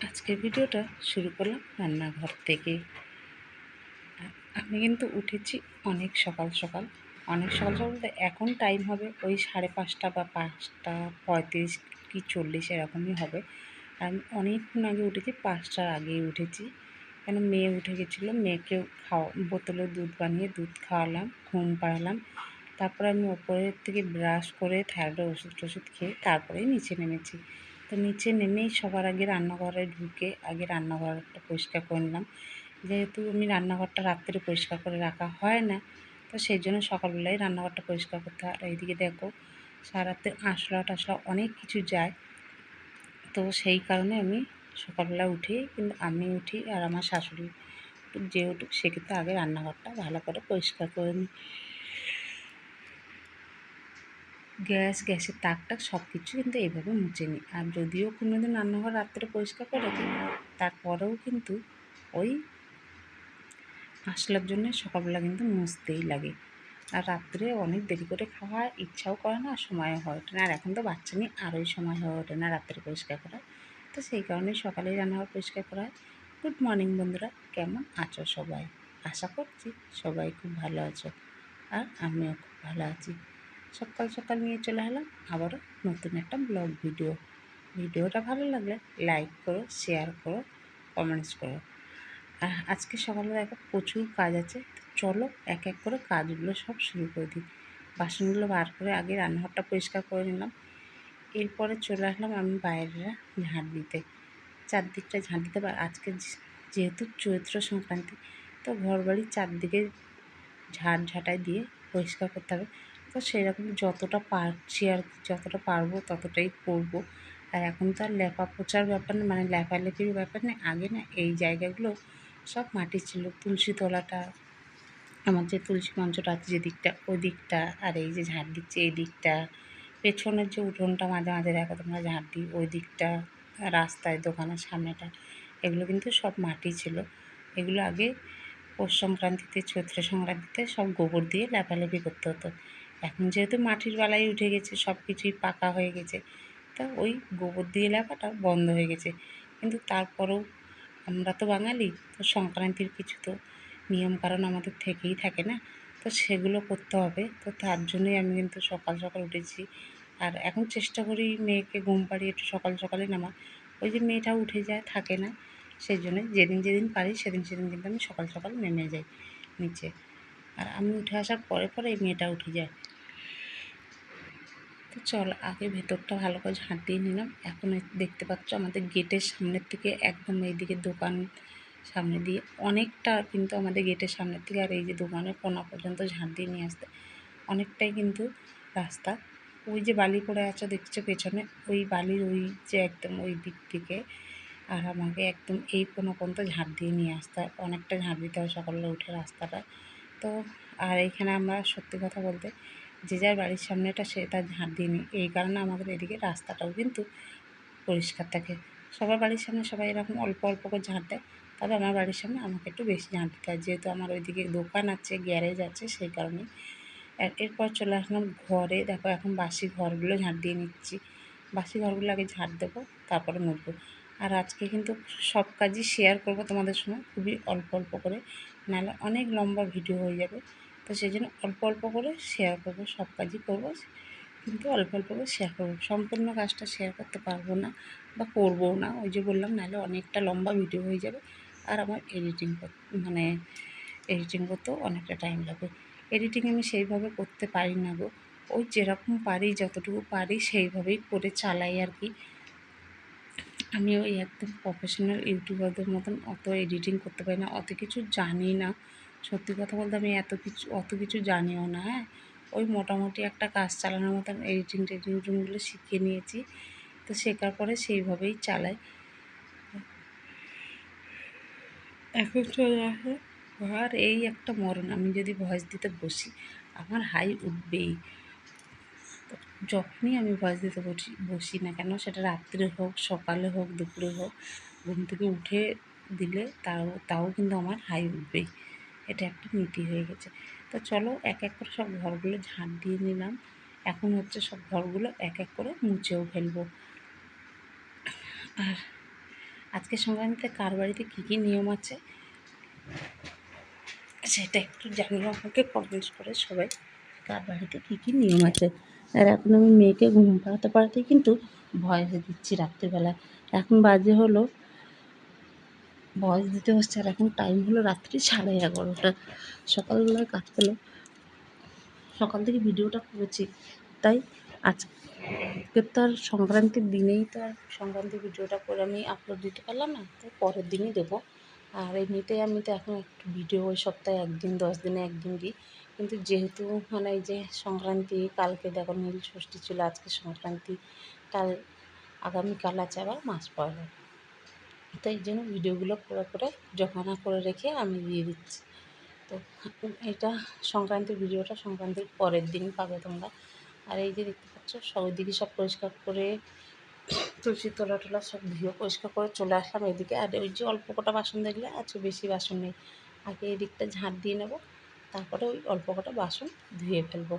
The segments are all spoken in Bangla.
আজকের ভিডিওটা শুরু করলাম রান্নাঘর থেকে। আমি কিন্তু উঠেছি অনেক সকাল সকাল। অনেক সকাল সকাল বলতে এখন টাইম হবে ওই 5:30 বা 5:35 কি 40 এরকমই হবে। আমি অনেকক্ষণ আগে উঠেছি, 5টার আগেই উঠেছি। কেন মেয়ে উঠে গেছিলো, মেয়েকেও বোতলে দুধ বানিয়ে দুধ খাওয়ালাম, ঘুম পাড়ালাম। তারপরে আমি ওপরের থেকে ব্রাশ করে থাইরয়েডের ওষুধ টষুধ খেয়ে তারপরেই নিচে নেমেছি। তো নিচে নেমেই সবার আগে রান্নাঘরে ঢুকে আগে রান্নাঘরটা পরিষ্কার করে নিলাম। যেহেতু আমি রান্নাঘরটা রাত্রে পরিষ্কার করে রাখা হয় না, তো সেই জন্য সকালবেলায় রান্নাঘরটা পরিষ্কার করতে হয়। আর এইদিকে দেখো সারাতে আঁশলা টাশলা অনেক কিছু যায়, তো সেই কারণে আমি সকালবেলা উঠি, কিন্তু আমি উঠি আর আমার শাশুড়ি যে উঠুক সে কিন্তু আগে রান্নাঘরটা ভালো করে পরিষ্কার করে নিই। গ্যাসের তাক টাক সব কিছু কিন্তু এইভাবে মুছে নিই। আর যদিও কোনো দিন রান্নাঘর রাত্রে পরিষ্কার করে দিই, তারপরেও কিন্তু ওই আঁশলার জন্য সকালবেলা কিন্তু মুছতেই লাগে। আর রাত্রে অনেক দেরি করে খাওয়া ইচ্ছাও করে না, আর সময়ও হয়ে ওঠে না। আর এখন তো বাচ্চা নিয়ে আরোই সময় হয়ে ওঠে না রাত্রে পরিষ্কার করা। তো সেই কারণে সকালেই রান্নাঘর পরিষ্কার করা হয়। গুড মর্নিং বন্ধুরা, কেমন আছো সবাই? আশা করছি সবাই খুব ভালো আছো, আর আমিও খুব ভালো আছি। সকাল সকাল নিয়ে চলে এলাম আবারও নতুন একটা ব্লগ ভিডিও। ভিডিওটা ভালো লাগলে লাইক করো, শেয়ার করো, কমেন্টস করো। আজকে সকালে দেখো প্রচুর কাজ আছে, চলো এক এক করে কাজগুলো সব শুরু করে দিই। বাসনগুলো বার করে আগে রান্নাঘরটা পরিষ্কার করে নিলাম। এরপরে চলে আসলাম আমি বাইরেরা ঝাঁট দিতে, চারদিকটা ঝাঁট দিতে। আজকে যেহেতু চৈত্র সংক্রান্তি, তো ঘরবাড়ির চারদিকে ঝাঁটাই দিয়ে পরিষ্কার করতে হবে। তো সেরকম যতটা পারছি আর যতটা পারবো ততটাই করবো। আর এখন তো আর লেপা পোচার ব্যাপার না, মানে লেপালেপির ব্যাপার নেই। আগে না এই জায়গাগুলো সব মাটি ছিল, তুলসী তলাটা, আমার যে তুলসী মঞ্চটা আছে যে দিকটা, ওই দিকটা, আর এই যে ঝাঁট দিচ্ছে এই দিকটা, পেছনের যে উঠোনটা মাঝে মাঝে দেখো তোমরা ঝাঁট দিই, ওই দিকটা, রাস্তায় দোকানের সামনেটা, এগুলো কিন্তু সব মাটি ছিল। এগুলো আগে পৌষ সংক্রান্তিতে, চৈত্র সংক্রান্তিতে সব গোবর দিয়ে লেপালেপি করতে হতো। এখন যেহেতু মাটির বালাই উঠে গেছে, সব কিছুই পাকা হয়ে গেছে, তা ওই গোবর দিয়ে লেপাটা বন্ধ হয়ে গেছে। কিন্তু তারপরেও আমরা তো বাঙালি, তো সংক্রান্তির কিছু তো নিয়মকানুন আমাদের থেকেই থাকে না, তো সেগুলো করতে হবে। তো তার জন্যই আমি কিন্তু সকাল সকাল উঠেছি। আর এখন চেষ্টা করি মেয়েকে ঘুম পাড়িয়ে একটু সকাল সকালে নামা। ওই যে মেয়েটা উঠে যায় থাকে না, সেই জন্য যেদিন যেদিন পারি সেদিন সেদিন কিন্তু আমি সকাল সকাল নেমে যাই নিচে। আর আমি উঠে আসার পরে পরে এই মেয়েটা উঠে যায়। তো চল আগে ভেতরটা ভালো করে ঝাঁট দিয়ে নিলাম। এখন দেখতে পাচ্ছ আমাদের গেটের সামনের থেকে একদম এইদিকে দোকান সামনে দিয়ে অনেকটা, কিন্তু আমাদের গেটের সামনের থেকে আর এই যে দোকানের কোনা পর্যন্ত ঝাঁট দিয়ে নিয়ে আসতে অনেকটাই কিন্তু রাস্তা। ওই যে বালি পড়ে আছে দেখছো পেছনে, ওই বালির ওই যে একদম ওই দিক থেকে আর আমাকে একদম এই কোনা পর্যন্ত ঝাঁট দিয়ে নিয়ে আসতে হয়। অনেকটা ঝাঁট দিতে হয় সকালে উঠে রাস্তাটা। তো আর এইখানে আমরা সত্যি কথা বলতে যে যার বাড়ির সামনেটা সে তার ঝাঁট দিয়ে নিই, এই কারণে আমাদের এদিকে রাস্তাটাও কিন্তু পরিষ্কার থাকে। সবার বাড়ির সামনে সবাই এরকম অল্প অল্প করে ঝাঁট দেয়, তবে আমার বাড়ির সামনে আমাকে একটু বেশি ঝাঁট দিতে হয়, যেহেতু আমার ওইদিকে দোকান আছে, গ্যারেজ আছে, সেই কারণেই। আর এরপর চলে আসলাম ঘরে। দেখো এখন বাসি ঘরগুলো ঝাঁট দিয়ে নিচ্ছি। বাসি ঘরগুলো আগে ঝাঁট দেবো, তারপরে মুছবো। আর আজকে কিন্তু সব কাজই শেয়ার করব তোমাদের সঙ্গে, খুবই অল্প অল্প করে, নাহলে অনেক লম্বা ভিডিও হয়ে যাবে। তো সেই জন্য অল্প অল্প করে শেয়ার করব, সব কাজই করব, কিন্তু অল্প অল্প করে শেয়ার করব। সম্পূর্ণ কাজটা শেয়ার করতে পারবো না বা করবও না, ওই যে বললাম, নাহলে অনেকটা লম্বা ভিডিও হয়ে যাবে। আর আমার এডিটিং করতেও অনেকটা টাইম লাগবে। এডিটিং আমি সেইভাবে করতে পারি না গো, ওই যেরকম পারি যতটুকু পারি সেইভাবেই করে চালাই আর কি। আমি ওই একদম প্রফেশনাল ইউটিউবারদের মতন অত এডিটিং করতে পারি না, অত কিছু জানি না। সত্যি কথা বলতে আমি অত কিছু জানিও না। হ্যাঁ, ওই মোটামুটি একটা কাজ চালানোর মতন টেডিংগুলো শিখে নিয়েছি, তো শেখার পরে সেইভাবেই চালাই। এখন চলে আসে আর এই একটা মরণ, আমি যদি ভয়েস দিতে বসি আমার হাই উঠবেই। যখনই আমি ভয়েস দিতে বসি না কেন, সেটা রাত্রে হোক, সকালে হোক, দুপুরে হোক, ঘুম থেকে উঠে দিলে তাও কিন্তু আমার হাই উঠবেই। এটা একটা নীতি হয়ে গেছে। তো চলো এক এক করে সব ঘরগুলো ঝাঁট দিয়ে নিলাম। এখন হচ্ছে সব ঘরগুলো এক এক করে মুছেও ফেলবো। আর আজকে সংক্রান্তিতে কার বাড়িতে কী কী নিয়ম আছে সেটা একটু জানিও আমাকে কমেন্টস করে সবাই, কার বাড়িতে কী কী নিয়ম আছে। আর এখন আমি মেয়েকে ঘুম পাড়াতে পাড়াতেই কিন্তু ভয়েস দিচ্ছি রাত্রিবেলা। এখন বাজে হলো, ভয়েস দিতে হচ্ছে, আর এখন টাইম হলো রাত্রি 11:30। সকালবেলায় কাজ পেলো, সকাল থেকে ভিডিওটা করেছি, তাই আজকে তো আর সংক্রান্তির দিনেই তো আর সংক্রান্তির ভিডিওটা করে আমি আপলোড দিতে পারলাম না, তো পরের দিনই দেবো। আর এমনিতেই আমি তো এখন একটু ভিডিও ওই সপ্তাহে 1 দিন 10 দিনে 1 দিন দিই, কিন্তু যেহেতু মানে এই যে সংক্রান্তি, কালকে দেখো নীল ষষ্ঠী ছিল, আজকে সংক্রান্তি, কাল আগামীকাল আছে আবার মাস পয়লা, তো এই জন্য ভিডিওগুলো করে জমা করে রেখে আমি দিয়ে দিচ্ছি। তো এটা সংক্রান্তির ভিডিওটা সংক্রান্তির পরের দিন পাবে তোমরা। আর এই যে দেখতে পাচ্ছ দিকে সব পরিষ্কার করে তুলসী তলা টলা সব ধুয়ে পরিষ্কার করে চলে আসলাম এদিকে। আর ওই যে অল্প কটা বাসন দেখলে, আজকে বেশি বাসন নেই, আগে এই দিকটা ঝাঁট দিয়ে নেবো, তারপরে ওই অল্প কটা বাসন ধুয়ে ফেলবো।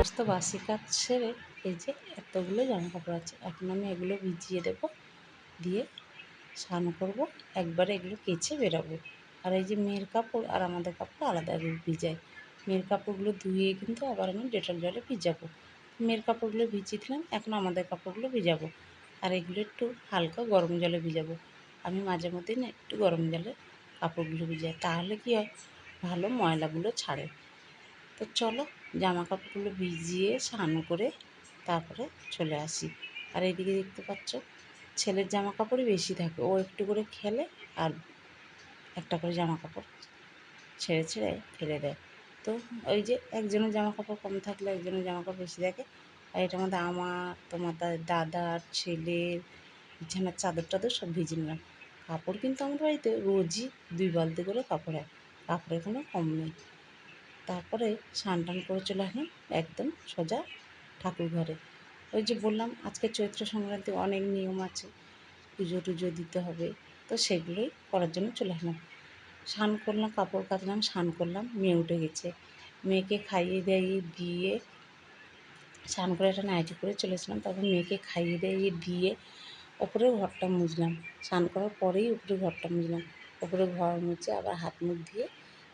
সমস্ত বাসি কাজ সেরে এই যে এতগুলো জামা কাপড় আছে, এখন আমি এগুলো ভিজিয়ে দেবো, দিয়ে স্নান করব, একবারে এগুলো কেচে বেরাবো। আর এই যে মেয়ের কাপড় আর আমাদের কাপড় আলাদা ভিজাই। মেয়ের কাপড়গুলো ধুয়ে কিন্তু আবার আমি ডেটল জলে ভিজাবো। মেয়ের কাপড়গুলো ভিজিয়ে দিলাম, এখন আমাদের কাপড়গুলো ভিজাবো, আর এগুলো একটু হালকা গরম জলে ভিজাবো। আমি মাঝে মধ্যে না একটু গরম জলে কাপড়গুলো ভিজাই, তাহলে কি হয়, ভালো ময়লাগুলো ছাড়ে। তো চলো জামা কাপড়গুলো ভিজিয়ে স্নান করে তারপরে চলে আসি। আর এদিকে দেখতে পাচ্ছ ছেলের জামা কাপড়ই বেশি থাকে, ও একটু করে খেলে আর একটা করে জামা কাপড় ছেড়ে ছেড়ে ফেলে দেয়। তো ওই যে একজনের জামা কাপড় কম থাকলে একজনের জামা কাপড় বেশি থাকে। আর এটার মধ্যে আমার, তোমার দাদার, ছেলের, বিছানার চাদর টাদর সব ভিজে নিলাম। কাপড় কিন্তু আমার বাড়িতে রোজই 2 বালতি করে কাপড় হয়, কাপড়ের কোনো কম নেই। তারপরে স্নান টান করে চলে আসলাম একদম সোজা ঠাকুর ঘরে। ওই যে বললাম আজকে চৈত্র সংক্রান্তি, অনেক নিয়ম আছে, পুজো টুজো দিতে হবে, তো সেগুলোই করার জন্য চলে আসলাম। স্নান করলাম, কাপড় কাচলাম, স্নান করলাম, মেয়ে উঠে গেছে, মেয়েকে খাইয়ে দাইয়ে দিয়ে স্নান করে একটা নাইটি পরে চলেছিলাম। তারপর মেয়েকে খাইয়ে দাইয়ে দিয়ে ওপরে ঘরটা মুছলাম, স্নান করার পরেই উপরে ঘরটা মুছলাম। ওপরে ঘর মুছে আবার হাত মুখ দিয়ে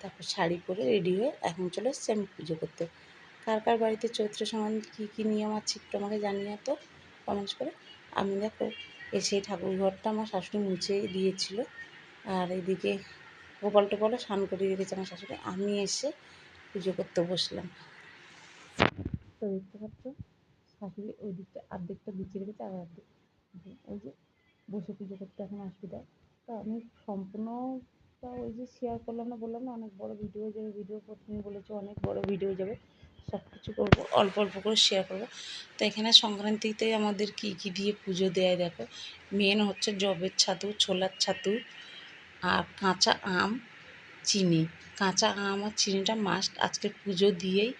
তারপর শাড়ি পরে রেডি হয়ে এখন চলে এসেছি আমি পুজো করতে। কার কার বাড়িতে চৈত্র সংক্রান্তি কী কী নিয়ম আছে একটু আমাকে জানিয়ে তো কমেন্টস করে। আমি দেখো এসে ঠাকুর ঘরটা আমার শাশুড়ি মুছে দিয়েছিল, আর এদিকে গোপাল টোপালও স্নান করিয়ে রেখেছে আমার শাশুড়ি। আমি এসে পুজো করতে বসলাম। তো দেখতে পাচ্ছ শাশুড়ি ওই দিকটা অর্ধেকটা গুছিয়ে রেখেছে, আর অর্ধেক ওই যে বসে পুজো করতে এখন অসুবিধা। তো আমি সম্পূর্ণটা ওই যে শেয়ার করলাম না, বললাম না অনেক বড় ভিডিও যাবে, ভিডিও প্রথমে বলেছে অনেক বড় ভিডিও যাবে, সব কিছু করবো, অল্প অল্প করে শেয়ার করবো। তো এখানে সংক্রান্তিতে আমাদের কী কী দিয়ে পুজো দেয় দেখো। মেন হচ্ছে জবের ছাতু, ছোলার ছাতু, আর কাঁচা আম, চিনি। কাঁচা আম আর চিনিটা মাস্ট, আজকে পুজো দিয়েই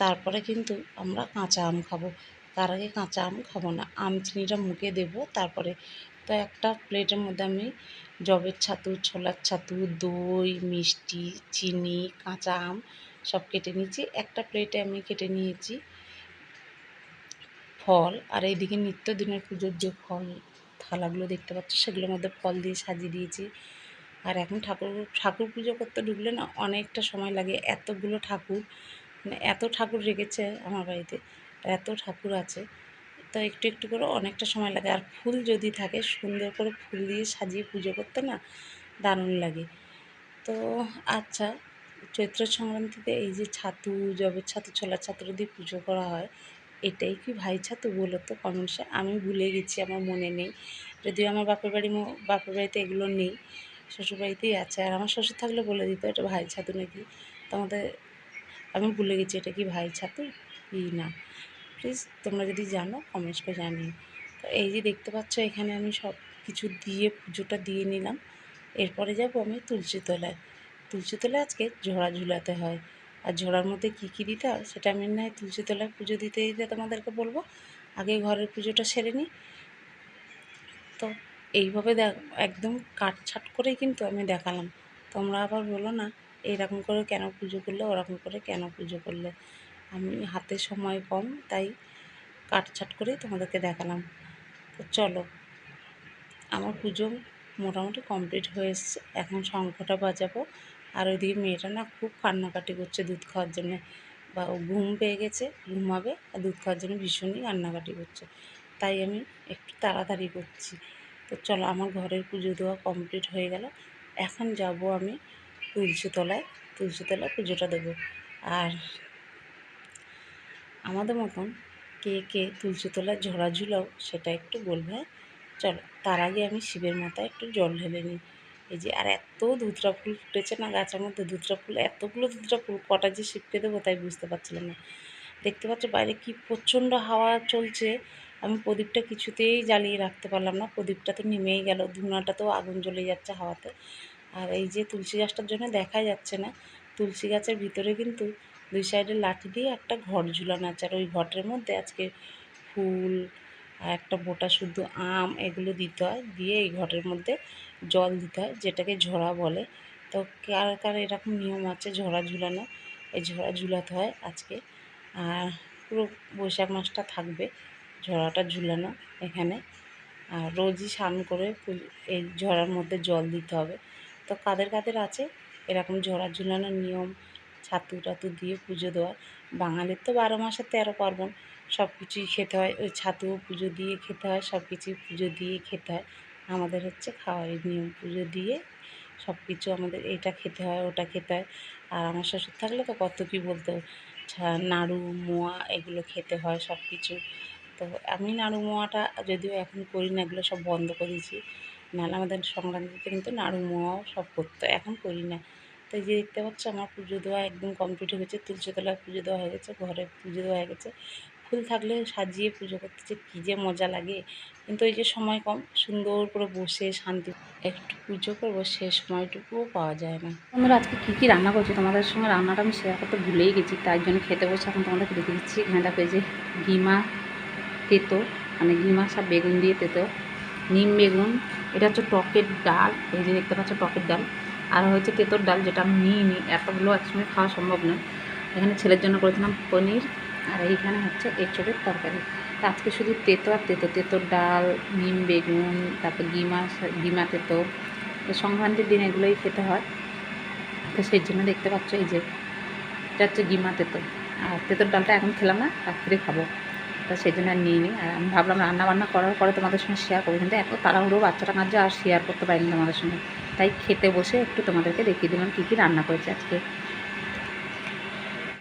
তারপরে কিন্তু আমরা কাঁচা আম খাবো, তার আগে কাঁচা আম খাবো না। আম চিনিটা মুখে দেবো তারপরে। তো একটা প্লেটের মধ্যে আমি জবের ছাতু, ছোলার ছাতু, দই, মিষ্টি, চিনি, কাঁচা আম সব কেটে নিয়েছি। একটা প্লেটে আমি কেটে নিয়েছি ফল, আর এইদিকে নিত্যদিনের পুজোর যে ফল থালাগুলো দেখতে পাচ্ছ সেগুলোর মধ্যে ফল দিয়ে সাজিয়ে দিয়েছি। আর এখন ঠাকুর পুজো করতে ঢুকলে না অনেকটা সময় লাগে, এতগুলো ঠাকুর, মানে এত ঠাকুর রেখেছে আমার বাড়িতে, এত ঠাকুর আছে, তো একটু একটু করে অনেকটা সময় লাগে। আর ফুল যদি থাকে সুন্দর করে ফুল দিয়ে সাজিয়ে পুজো করতে না দারুণ লাগে। তো আচ্ছা, চৈত্র সংক্রান্তিতে এই যে ছাতু, যবের ছাতু, ছোলার ছাতু দিয়ে পুজো করা হয়, এটাই কি ভাই ছাতু বলো তো কমেন্টসে? আমি ভুলে গেছি, আমার মনে নেই। যদিও আমার বাপের বাড়িতে এগুলো নেই, শ্বশুরবাড়িতেই আছে। আর আমার শ্বশুর থাকলে বলে দিত এটা ভাই ছাতু নাকি। তো আমি ভুলে গেছি এটা কি ভাই ছাতু কি না। প্লিজ তোমরা যদি জানো কমেন্টস করে জানিও। তো এই যে দেখতে পাচ্ছ এখানে আমি সব কিছু দিয়ে পুজোটা দিয়ে নিলাম। এরপরে যাব আমি তুলসী তলায়। তুলসী তলায় আজকে ঝরা ঝুলাতে হয়। আর ঝরার মধ্যে কী কী দিতে হয় সেটা আমি নয় তুলসী তলায় পুজো দিতে দিতে তোমাদেরকে বলবো। আগে ঘরের পুজোটা সেরে নিই। তো এইভাবে একদম কাটছাট করেই কিন্তু আমি দেখালাম। তোমরা আবার বলো না এরকম করে কেন পুজো করলে, ওরকম করে কেন পুজো করলে। আমি হাতে সময় কম, তাই কাটছাট করেই তোমাদেরকে দেখালাম। তো চলো, আমার পুজো মোটামুটি কমপ্লিট হয়ে এসছে। এখন শঙ্খটা বাজাবো। আর ওইদিকে মেয়েটা না খুব কান্নাকাটি করছে দুধ খাওয়ার জন্যে, বা ও ঘুম পেয়ে গেছে, ঘুমাবে, আর দুধ খাওয়ার জন্য ভীষণই কান্নাকাটি করছে। তাই আমি একটু তাড়াতাড়ি করছি। তো চলো, আমার ঘরের পুজো দেওয়া কমপ্লিট হয়ে গেল। এখন যাব আমি তুলসীতলায় পুজোটা দেবো। আর আমাদের মতন কে কে তুলসীতলায় ঝরা ঝুলাও সেটা একটু বলবে, হ্যাঁ? চলো, তার আগে আমি শিবের মাথায় একটু জল ঢেলে নিই। এই যে আর এত ধুতরা ফুল ফুটেছে না গাছের মধ্যে, ধুতরা ফুল, এতগুলো ধুতরা ফুল কটা যে শিবকে দেবো তাই বুঝতে পারছিলাম না। দেখতে পাচ্ছ বাইরে কি প্রচণ্ড হাওয়া চলছে। আমি প্রদীপটা কিছুতেই জ্বালিয়ে রাখতে পারলাম না, প্রদীপটা তো নেমেই গেল, ধুনাটাতেও আগুন জ্বলে যাচ্ছে হাওয়াতে। আর এই যে তুলসী গাছটার জন্য দেখাই যাচ্ছে না, তুলসী গাছের ভিতরে কিন্তু দুই সাইডে লাঠি দিয়ে একটা ঘট ঝুলানো আছে। আর ওই ঘটের মধ্যে আজকে ফুল আর একটা বোটা শুদ্ধ আম এগুলো দিতে হয়, দিয়ে এই ঘটের মধ্যে জল দিতে হয়, যেটাকে ঝরা বলে। তো কার কার এরকম নিয়ম আছে ঝরা ঝুলানো, এই ঝরা ঝুলাতে হয় আজকে। আর পুরো বৈশাখ মাসটা থাকবে ঝরাটা ঝুলানো এখানে। আর রোজই স্নান করে এই ঝরার মধ্যে জল দিতে হবে। তো কাদের কাদের আছে এরকম ঝরা ঝুলানোর নিয়ম, ছাতু টাতু দিয়ে পুজো দেওয়া। বাঙালির তো 12 মাসে 13 পার্বণ, সব কিছুই খেতে হয়, ওই ছাতুও পুজো দিয়ে খেতে হয়, সব কিছুই পুজো দিয়ে খেতে হয়। আমাদের হচ্ছে খাওয়ার নিয়ম, পুজো দিয়ে সব কিছু আমাদের এটা খেতে হয়, ওটা খেতে হয়। আর আমার শ্বশুর থাকলে তো কত কী বলতো, নাড়ু মোয়া এগুলো খেতে হয় সব কিছু। তো আমি নাড়ু মোয়াটা যদিও এখন করি না, এগুলো সব বন্ধ করে দিয়েছি। নাহলে আমাদের সংক্রান্তিতে কিন্তু নাড়ু মোয়াও সব করতো, এখন করি না। তো এই যে দেখতে পাচ্ছ আমার পুজো দেওয়া একদম কমপ্লিট হয়ে গেছে, তুলসীতলায় পুজো দেওয়া হয়ে গেছে, ঘরে পুজো দেওয়া হয়ে গেছে। ফুল থাকলে সাজিয়ে পুজো করতে যে কী যে মজা লাগে, কিন্তু এই যে সময় কম, সুন্দর করে বসে শান্তি একটু পুজো করবো সে সময়টুকুও পাওয়া যায় না। বন্ধুরা আজকে কী কী রান্না করছি তোমাদের সঙ্গে রান্নাটা আমি শেয়ার করতে ভুলেই গেছি, তাই জন্য খেতে বসে এখন তোমাদেরকে দেখে দিচ্ছি। এখানে দেখো এই যে ঘিমা তেতো, মানে ঘিমা সব বেগুন দিয়ে তেতো, নিম বেগুন, এটা হচ্ছে টকের ডাল, এই যে দেখতে পাচ্ছ টকের ডাল। আর হচ্ছে তেঁতোর ডাল, যেটা আমি নিইনি, এতগুলো একসঙ্গে খাওয়া সম্ভব নয়। এখানে ছেলের জন্য করেছিলাম পনির। আর এইখানে হচ্ছে এঁচোড়ের তরকারি। তা আজকে শুধু তেঁতো আর তেঁতো, তেঁতোর ডাল, নিম বেগুন, তারপর ঘিমা তেঁতো। সংক্রান্তির দিন এগুলোই খেতে হয়, তো সেই জন্য দেখতে পাচ্ছ এই যে এটা হচ্ছে ঘিমা তেঁতো। আর তেঁতোর ডালটা এখন খেলাম না, রাত্রে খাবো, তো সেই জন্য আর নিয়ে নিই। আর আমি ভাবলাম রান্নাবান্না করার পরে তোমাদের সঙ্গে শেয়ার করবো, কিন্তু এত তাড়াহুড়ো বাচ্চাটা কাজে আর শেয়ার করতে পারিনি তোমাদের সঙ্গে। তাই খেতে বসে একটু তোমাদেরকে দেখিয়ে দিলাম কী কী রান্না করেছি আজকে।